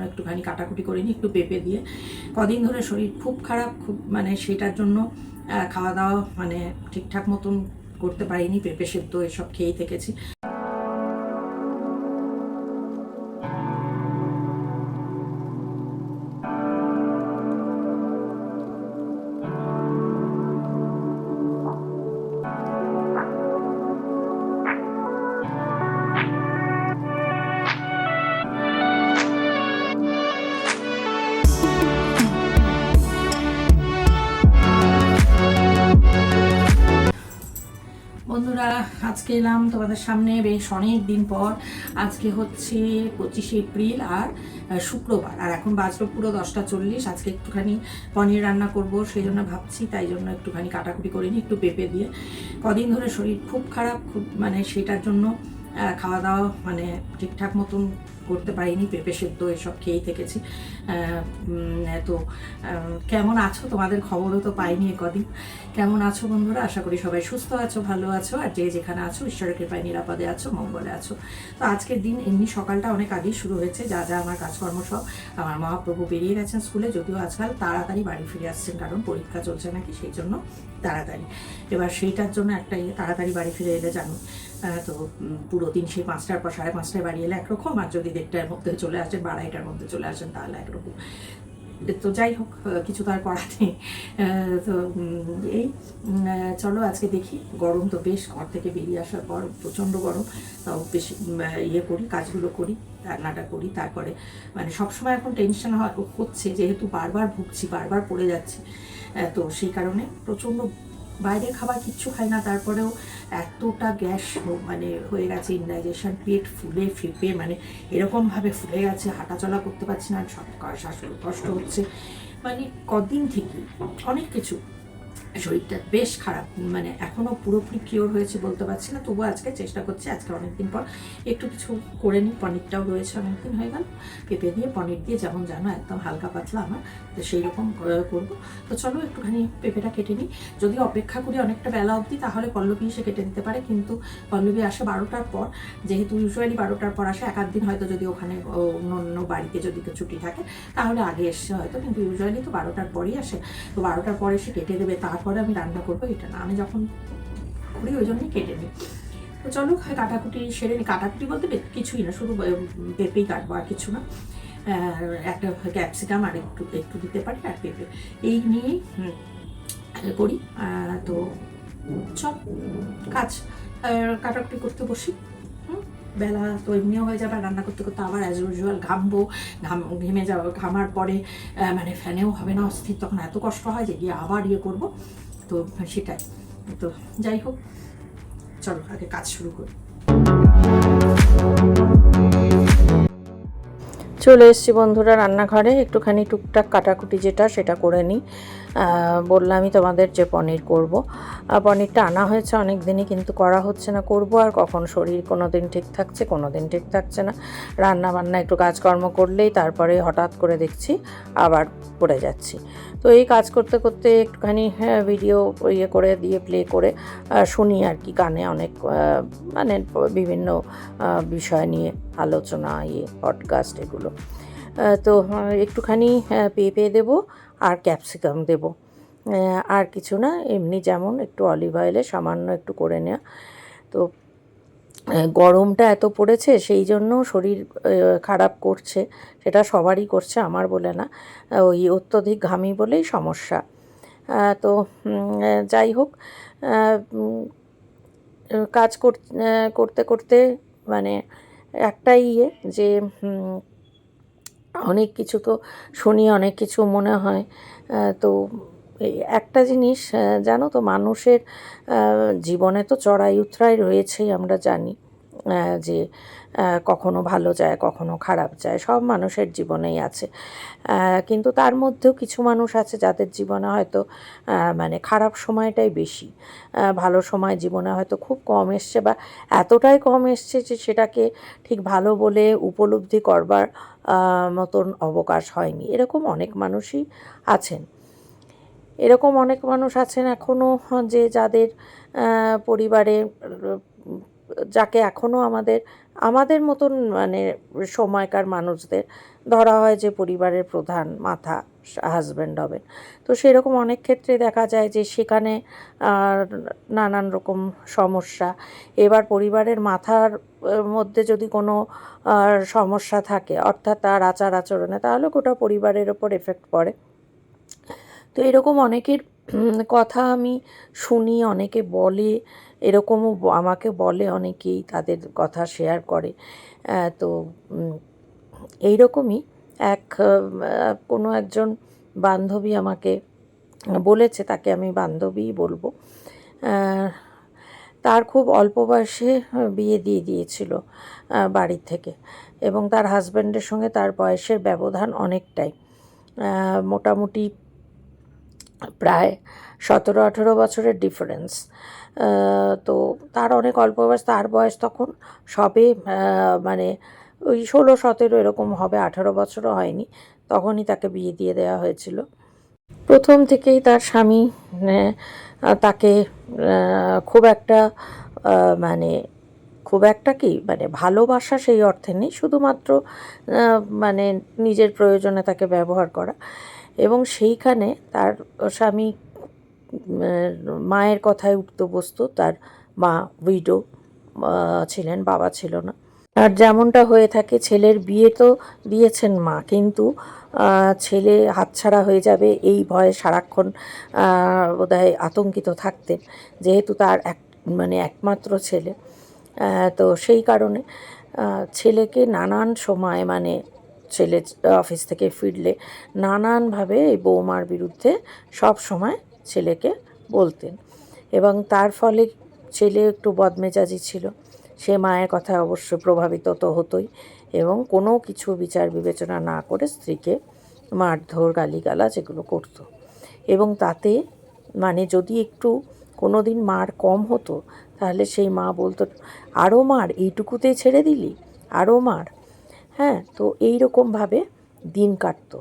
একটুখানি কাটাকুটি করে নিই একটু পেঁপে দিয়ে। কদিন ধরে শরীর খুব খারাপ, খুব মানে সেটার জন্য খাওয়া দাওয়া মানে ঠিকঠাক মতন করতে পারিনি, পেঁপে সেদ্ধ এসব খেয়েই থেকেছি। বন্ধুরা, আজকে এলাম তোমাদের সামনে বেশ অনেক দিন পর। আজকে হচ্ছে 25শে এপ্রিল আর শুক্রবার, আর এখন বাজলো পুরো 10টা 40। আজকে একটুখানি পনির রান্না করব, সেই জন্য ভাবছি, তাই জন্য একটুখানি কাটাকুটি করে নিই একটু পেঁপে দিয়ে। কদিন ধরে শরীর খুব খারাপ, খুব মানে সেটার জন্য খাওয়া দাওয়া মানে ঠিকঠাক মতন করতে পারিনি, পেঁপে সেদ্ধ এসব খেয়েই থেকেছি। তো কেমন আছো, তোমাদের খবরও তো পাইনি কদিন। কেমন আছো বন্ধুরা? আশা করি সবাই সুস্থ আছো, ভালো আছো, আর যে যেখানে আছো ঈশ্বরের কৃপায় নিরাপদে আছো, মঙ্গলে আছো। তো আজকের দিন এমনি সকালটা অনেক আগেই শুরু হয়েছে, যা যা আমার কাজকর্ম সব। আমার মহাপ্রভু বেরিয়ে গেছেন স্কুলে, যদিও আজকাল তাড়াতাড়ি বাড়ি ফিরে আসছেন, কারণ পরীক্ষা চলছে নাকি, সেই জন্য তাড়াতাড়ি। এবার সেইটার জন্য একটা তাড়াতাড়ি বাড়ি ফিরে এলে জানো তো পুরো দিন সেই 5টার পর 5:30টায় বাড়ি এলে একরকম, আর যদি 1:30টার মধ্যে চলে আসেন বা 2:30টার মধ্যে চলে আসেন তাহলে একরকম। তো যাই হোক, কিছু তো আর করার নেই। তো এই চলো আজকে দেখি, গরম তো বেশ, ঘর থেকে বেরিয়ে আসার পর প্রচণ্ড গরম, তাও বেশ ইয়ে করি, কাজগুলো করি, রান্নাটা করি, তারপরে মানে সবসময় এখন টেনশন হচ্ছে, যেহেতু বারবার ভুগছি, বারবার পড়ে যাচ্ছি, তো সেই কারণে প্রচণ্ড বাইরের খাবার কিচ্ছু খাই না, তারপরেও এতটা গ্যাস মানে হয়ে গেছে, ইনডাইজেশন, পেট ফুলে ফেঁপে মানে এরকমভাবে ফুলে গেছে, হাঁটাচলা করতে পারছি না, শ্বাসকষ্ট হচ্ছে, মানে কদিন থেকে অনেক কিছু, শরীরটা বেশ খারাপ, মানে এখনও পুরোপুরি কিওর হয়েছে বলতে পারছি না, তবুও আজকে চেষ্টা করছি, আজকে অনেকদিন পর একটু কিছু করে নিই। পনিরটাও রয়েছে, অনেকদিন হয়ে গেল, পেঁপে দিয়ে পনির দিয়ে, যেমন জানো একদম হালকা পাতলা আমার, তো সেই রকম করবো। তো চলো একটুখানি পেঁপেটা কেটে নিই, যদি অপেক্ষা করি অনেকটা বেলা অবধি তাহলে পল্লবী এসে কেটে দিতে পারে, কিন্তু পল্লবী আসে 12টার পর, যেহেতু ইউজুয়ালি 12টার পর আসে, 1-8 দিন হয়তো যদি ওখানে অন্য বাড়িতে যদি ছুটি থাকে তাহলে আগে এসছে হয়তো, কিন্তু ইউজুয়ালি তো 12টার পরই আসে, তো 12টার পরে এসে কেটে দেবে, তারপরে আমি রান্না করবো, এটা না আমি যখন করি ওই জন্যই কেটে নিই। তো চলো কাটাকুটি সেরে নিই, কাটাকুটি বলতে কিছুই না, শুধু পেঁপেই কাটবো, আর কিছু না, একটা ক্যাপসিকাম আর একটু একটু দিতে পারি, আর পেঁপে, এই নিয়েই করি। তো চল কাজ কাটাকুটি করতে বসি। বেলা তো এমনিও হয়ে যাবে, রান্না করতে করতে আবার অ্যাজ ইউজুয়াল ঘামবো, ঘেমে যাবো, ঘামার পরে মানে ফ্যানেও হবে না অস্থির, তখন এত কষ্ট হয় যে গিয়ে আবার ইয়ে করবো, তো সেটাই। তো যাই হোক, চলো আগে কাজ শুরু করি। চলে এসেছি বন্ধুরা রান্নাঘরে, একটুখানি টুকটাক কাটাকুটি যেটা সেটা করে নিই। বললামই তোমাদের যে পনির করব, পনিরটা আনা হয়েছে অনেক দিনই, কিন্তু করা হচ্ছে না, করব আর কখন, শরীর কোনো দিন ঠিক থাকছে, কোনো দিন ঠিক থাকছে না, রান্না বান্না একটু কাজকর্ম করলেই তারপরে হঠাৎ করে দেখছি আবার পড়ে যাচ্ছি। তো এই কাজ করতে করতে একটুখানি ভিডিও ইয়ে করে দিয়ে প্লে করে শুনি আর কি, কানে অনেক মানে বিভিন্ন বিষয় নিয়ে আলোচনা, পডকাস্ট এগুলো। তো একটুখানি পেঁপে দেবো আর ক্যাপসিকাম দেবো, আর কিছু না, এমনি যেমন একটু অলিভ অয়েলে সামান্য একটু করে নেওয়া। তো গরমটা এত পড়েছে, সেই জন্য শরীর খারাপ করছে, সেটা সবারই করছে, আমার বলে না, ওই অত্যধিক ঘামি বলেই সমস্যা। তো যাই হোক, কাজ করতে করতে মানে একটাই যে অনেক কিছু তো শুনি, অনেক কিছু মনে হয়। তো এই একটা জিনিস জানো তো, মানুষের জীবনে তো চড়াই উতরাই রয়েছেই, আমরা জানি যে কখনো ভালো যায়, কখনো খারাপ যায়, সব মানুষের জীবনেই আছে, কিন্তু তার মধ্যেও কিছু মানুষ আছে যাদের জীবনে হয়তো মানে খারাপ সময়টাই বেশি, ভালো সময় জীবনে হয়তো খুব কম এসছে, বা এতটাই কম এসছে যে সেটাকে ঠিক ভালো বলে উপলব্ধি করবার মতন অবকাশ হয়নি, এরকম অনেক মানুষই আছেন। এরকম অনেক মানুষ আছেন এখনও, যে যাদের পরিবারে, যাকে এখনও আমাদের আমাদের মতন মানে সময়কার মানুষদের ধরা হয় যে পরিবারের প্রধান মাথা হাজব্যান্ড হবেন। তো সেরকম অনেক ক্ষেত্রে দেখা যায় যে সেখানে নানান রকম সমস্যা। এবার পরিবারের মাথার মধ্যে যদি কোনো সমস্যা থাকে, অর্থাৎ তার আচার আচরণে, তাহলে গোটা পরিবারের ওপর এফেক্ট পড়ে। তো এরকম অনেকের কথা আমি শুনি, অনেকে বলে, এরকমও আমাকে বলে, অনেকেই তাদের কথা শেয়ার করে। তো এইরকমই কোনো একজন বান্ধবী আমাকে বলেছে, তাকে আমি বান্ধবীই বলবো। তার খুব অল্প বয়সে বিয়ে দিয়ে দিয়েছিল বাড়ির থেকে, এবং তার হাজব্যান্ডের সঙ্গে তার বয়সের ব্যবধান অনেকটাই, মোটামুটি প্রায় 17-18 বছরের ডিফারেন্স। তো তার অনেক অল্প বয়স, তার বয়স তখন সবে মানে ওই 16-17 এরকম হবে, 18 বছরও হয়নি, তখনই তাকে বিয়ে দিয়ে দেওয়া হয়েছিল। প্রথম থেকেই তার স্বামী তাকে খুব একটা মানে খুব একটা কি মানে ভালোবাসা সেই অর্থে নেই, শুধুমাত্র মানে নিজের প্রয়োজনে তাকে ব্যবহার করা। এবং সেইখানে তার স্বামী মায়ের কথায় উঠত বসত, তার মা উইডো ছিলেন, বাবা ছিল না। আর যেমনটা হয়ে থাকে, ছেলের বিয়ে তো দিয়েছেন মা, কিন্তু ছেলে হাতছাড়া হয়ে যাবে এই ভয়ে সারাক্ষণ বোধহয় আতঙ্কিত থাকতেন, যেহেতু তার একমাত্র ছেলে। তো সেই কারণে ছেলেকে নানান সময় মানে ছেলে অফিস থেকে ফিরলে নানানভাবে এই বৌমার বিরুদ্ধে সব সময় ছেলেকে বলতেন, এবং তার ফলে ছেলে একটু বদমেজাজি ছিল। সে মায়ের কথায় অবশ্য প্রভাবিত তো হতোই, এবং কোনো কিছু বিচার বিবেচনা না করে স্ত্রীকে মারধর গালিগালাজ এগুলো করত। এবং তাতে মানে যদি একটু কোনো দিন মার কম হতো, তাহলে সেই মা বলতো, আরও মার, এইটুকুতেই ছেড়ে দিলি, আরও মার। হ্যাঁ, তো এইরকমভাবে দিন কাটতো।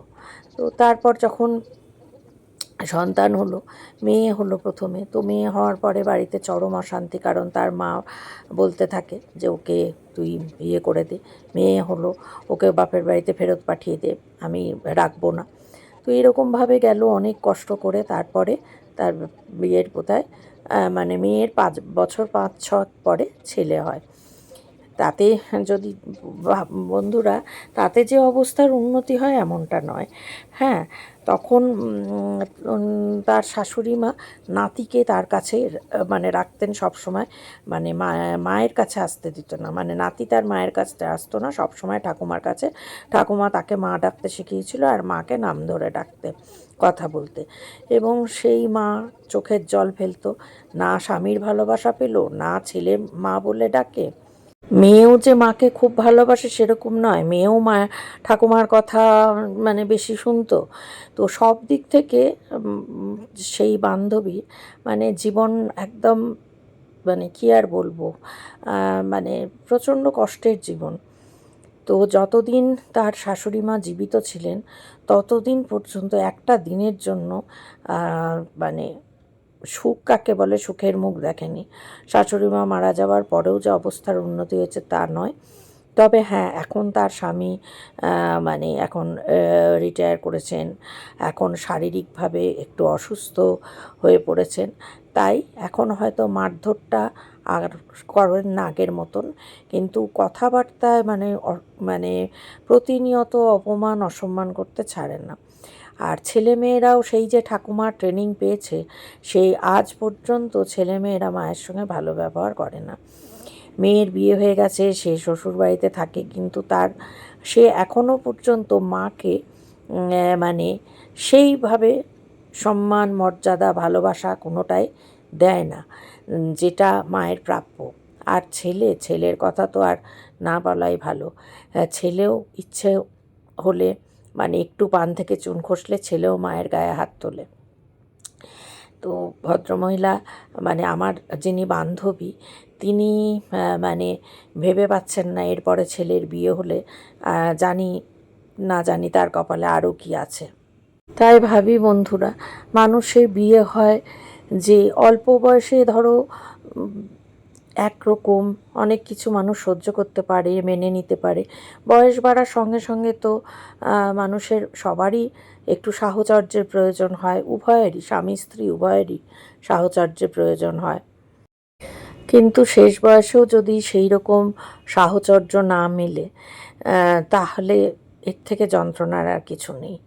তো তারপর যখন সন্তান হলো, মেয়ে হলো প্রথমে, তো মেয়ে হওয়ার পরে বাড়িতে চরম অশান্তি, কারণ তার মা বলতে থাকে যে ওকে তুই বিয়ে করে দে, মেয়ে হলো, ওকে বাপের বাড়িতে ফেরত পাঠিয়ে দে, আমি রাখবো না। তো এরকমভাবে গেল অনেক কষ্ট করে। তারপরে তার বিয়ের বোধহয় মানে মেয়ের 5 বছর 5-6 পরে ছেলে হয়। তাতে যদি বন্ধুরা, তাতে যে অবস্থার উন্নতি হয় এমনটা নয়। হ্যাঁ, তখন তার শাশুড়ি মা নাতিকে তার কাছে মানে রাখতেন সব সময়, মানে মায়ের কাছে আসতে দিত না, মানে নাতি তার মায়ের কাছে আসতো না, সব সময় ঠাকুমার কাছে। ঠাকুমা তাকে মা ডাকতে শিখিয়েছিল, আর মাকে নাম ধরে ডাকতে, কথা বলতে। এবং সেই মা চোখের জল ফেলতো, না স্বামীর ভালোবাসা পেল, না ছেলে মা বলে ডাকে। মেয়েও যে মাকে খুব ভালোবাসে সেরকম নয়, মেয়েও ঠাকুমার কথা মানে বেশি শুনতো। তো সব দিক থেকে সেই বান্ধবী মানে জীবন একদম মানে কী আর বলবো, মানে প্রচণ্ড কষ্টের জীবন। তো যতদিন তার শাশুড়ি মা জীবিত ছিলেন, ততদিন পর্যন্ত একটা দিনের জন্য মানে সুখ কাকে বলে, সুখের মুখ দেখেনি। শাশুড়ি মা মারা যাওয়ার পরেও যে অবস্থার উন্নতি হয়েছে তা নয়। তবে হ্যাঁ, এখন তার স্বামী মানে এখন রিটায়ার করেছেন, এখন শারীরিকভাবে একটু অসুস্থ হয়ে পড়েছেন, তাই এখন হয়তো মারধরটা আর করেন না আগের মতন, কিন্তু কথাবার্তায় মানে মানে প্রতিনিয়ত অপমান অসম্মান করতে ছাড়েন না। আর ছেলেমেয়েরাও সেই যে ঠাকুমার ট্রেনিং পেয়েছে, সেই আজ পর্যন্ত ছেলেমেয়েরা মায়ের সঙ্গে ভালো ব্যবহার করে না। মেয়ের বিয়ে হয়ে গেছে, সে শ্বশুরবাড়িতে থাকে, কিন্তু সে এখনও পর্যন্ত মাকে মানে সেইভাবে সম্মান, মর্যাদা, ভালোবাসা কোনোটাই দেয় না, যেটা মায়ের প্রাপ্য। আর ছেলের কথা তো আর না বলাই ভালো। ছেলেও ইচ্ছে হলে মানে একটু পান থেকে চুন খসলে ছেলেও মায়ের গায়ে হাত তোলে। তো ভদ্রমহিলা মানে আমার যিনি বান্ধবী, তিনি মানে ভেবে পাচ্ছেন না এরপরে ছেলের বিয়ে হলে জানি তার কপালে আরও কী আছে। তাই ভাবি বন্ধুরা, মানুষের বিয়ে হয় যে অল্প বয়সে, ধরো একরকম, অনেক কিছু মানুষ সহ্য করতে পারে, মেনে নিতে পারে। বয়স বাড়ার সঙ্গে সঙ্গে তো মানুষের সবারই একটু সাহচর্যের প্রয়োজন হয়, উভয়েরই, স্বামী স্ত্রী উভয়েরই সাহচর্যের প্রয়োজন হয়। কিন্তু শেষ বয়সেও যদি সেই রকম সাহচর্য না মেলে, তাহলে এর থেকে যন্ত্রণার আর কিছু নেই।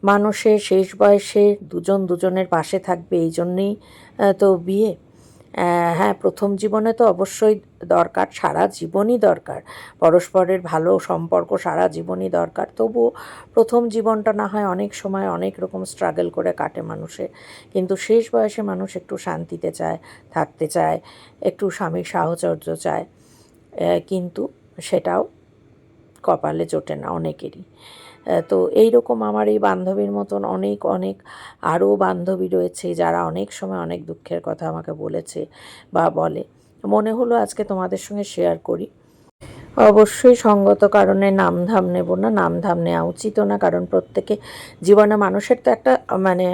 মানুষের শেষ বয়সে দুজন দুজনের পাশে থাকবে, এই জন্যেই তো বিয়ে। হ্যাঁ, প্রথম জীবনে তো অবশ্যই দরকার, সারা জীবনই দরকার, পরস্পরের ভালো সম্পর্ক সারা জীবনই দরকার। তবুও প্রথম জীবনটা না হয় অনেক সময় অনেক রকম স্ট্রাগল করে কাটে মানুষের, কিন্তু শেষ বয়সে মানুষ একটু শান্তিতে চায়, থাকতে চায়, একটু স্বামীর সাহচর্য চায়, কিন্তু সেটাও কপালে জোটে না অনেকেরই। তো এই রকম আমার এই বান্ধবীর মতন অনেক অনেক আরও বান্ধবী রয়েছে যারা অনেক সময় অনেক দুঃখের কথা আমাকে বলেছে বা বলে। মনে হলো আজকে তোমাদের সঙ্গে শেয়ার করি। অবশ্যই সঙ্গত কারণে নামধাম নেব না, নামধাম নেওয়া উচিতও না, কারণ প্রত্যেকে জীবনে মানুষের তো একটা মানে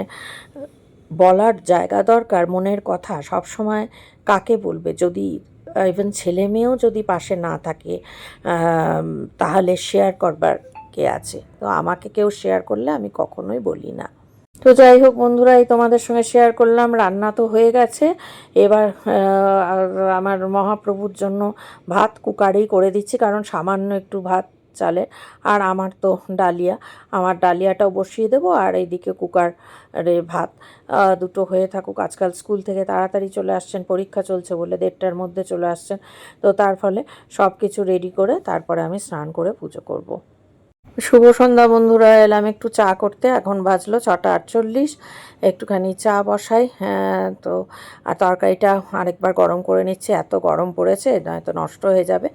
বলার জায়গা দরকার, মনের কথা সব সময় কাকে বলবে? যদি ইভেন ছেলে মেয়েও যদি পাশে না থাকে, তাহলে শেয়ার করবার কে আছে? তো আমাকে কেউ শেয়ার করলে আমি কখনোই বলি না। তো যাই হোক বন্ধুরা, এই তোমাদের সঙ্গে শেয়ার করলাম। রান্না তো হয়ে গেছে, এবার আমার মহাপ্রভুর জন্য ভাত কুকারেই করে দিচ্ছি, কারণ সামান্য একটু ভাত চালে। আর আমার তো ডালিয়া, আমার ডালিয়াটাও বসিয়ে দেবো, আর এইদিকে কুকারে ভাত। দুটো হয়ে থাকুক। আজকাল স্কুল থেকে তাড়াতাড়ি চলে আসছেন, পরীক্ষা চলছে বলে 1:30টার মধ্যে চলে আসছেন। তো তার ফলে সব কিছু রেডি করে তারপরে আমি স্নান করে পুজো করব। শুভ সন্ধ্যা বন্ধুরা, এলাম একটু চা করতে। এখন বাজলো 6:48। একটুখানি চা বসাই। হ্যাঁ, তো আর তরকারিটা আরেকবার গরম করে নিচ্ছি, এত গরম পড়েছে নয়তো নষ্ট হয়ে যাবে।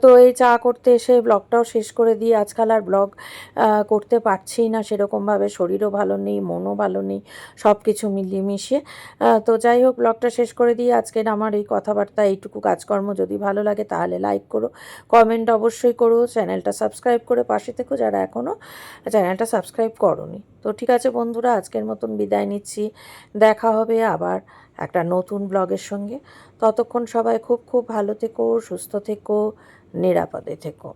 তো এই চা করতে এসে ব্লগটাও শেষ করে দিই। আজকাল আর ব্লগ করতে পারছি না সেরকমভাবে, শরীরও ভালো নেই, মনও ভালো নেই, সব কিছু মিলিয়ে মিশিয়ে। তো যাই হোক, ব্লগটা শেষ করে দিই। আজকের আমার এই কথাবার্তা, এইটুকু কাজকর্ম যদি ভালো লাগে তাহলে লাইক করো, কমেন্ট অবশ্যই করো, চ্যানেলটা সাবস্ক্রাইব করে পাশে থেকো যারা এখনও চ্যানেলটা সাবস্ক্রাইব করোনি। তো ঠিক আছে বন্ধুরা, আজকের মতন বিদায় নিচ্ছি। দেখা হবে আবার একটা নতুন ব্লগের সঙ্গে। ততক্ষণ সবাই খুব খুব ভালো থেকো, সুস্থ থেকো, নিরাপদে থেকো।